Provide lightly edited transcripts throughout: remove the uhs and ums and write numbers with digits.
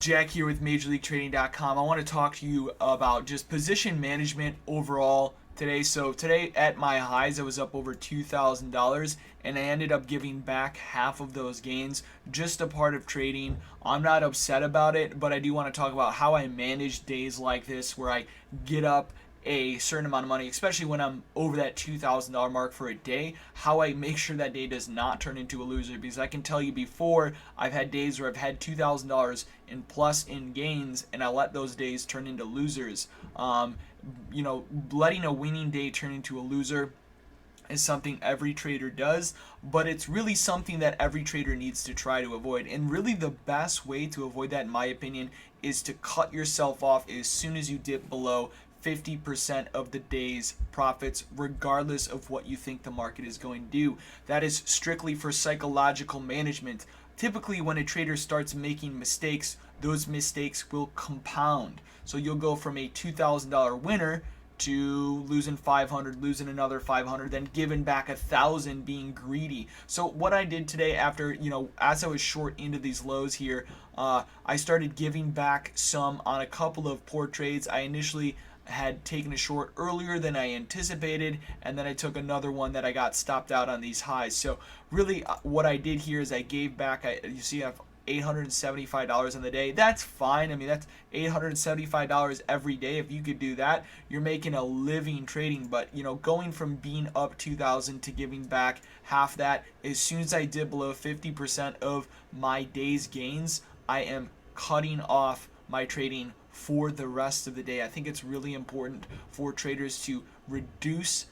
Jack here with MajorLeagueTrading.com. I want to talk to you about just position management overall today. So today at my highs, I was up over $2,000 and I ended up giving back half of those gains. Just a part of trading. I'm not upset about it, but I do want to talk about how I manage days like this where I get up a certain amount of money, especially when I'm over that $2,000 mark for a day, how I make sure that day does not turn into a loser. Because I can tell you before, I've had days where I've had $2,000 in plus in gains, and I let those days turn into losers. Letting a winning day turn into a loser is something every trader does, but it's really something that every trader needs to try to avoid. And really the best way to avoid that, in my opinion, is to cut yourself off as soon as you dip below 50% of the day's profits, regardless of what you think the market is going to do. That is strictly for psychological management. Typically, when a trader starts making mistakes, those mistakes will compound. So you'll go from a $2,000 winner to losing 500, losing another 500, then giving back 1,000, being greedy. So what I did today, after as I was short into these lows here, I started giving back some on a couple of poor trades. I initially had taken a short earlier than I anticipated, and then I took another one that I got stopped out on these highs. So really what I did here is I gave back, you see I have $875 in the day. That's fine. I mean, that's $875 every day. If you could do that, you're making a living trading. But going from being up 2,000 to giving back half that, as soon as I dip below 50% of my day's gains, I am cutting off my trading for the rest of the day. I think it's really important for traders to reduce,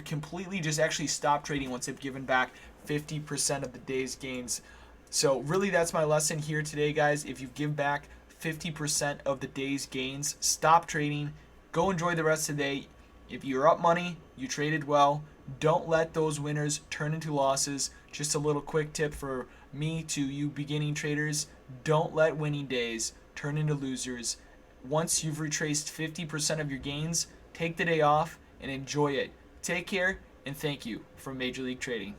completely just actually stop trading once they've given back 50% of the day's gains. So really that's my lesson here today, guys. If you give back 50% of the day's gains, stop trading, go enjoy the rest of the day. If you're up money, you traded well, don't let those winners turn into losses. Just a little quick tip for me to you beginning traders: don't let winning days turn into losers. Once you've retraced 50% of your gains, take the day off and enjoy it. Take care, and thank you from Major League Trading.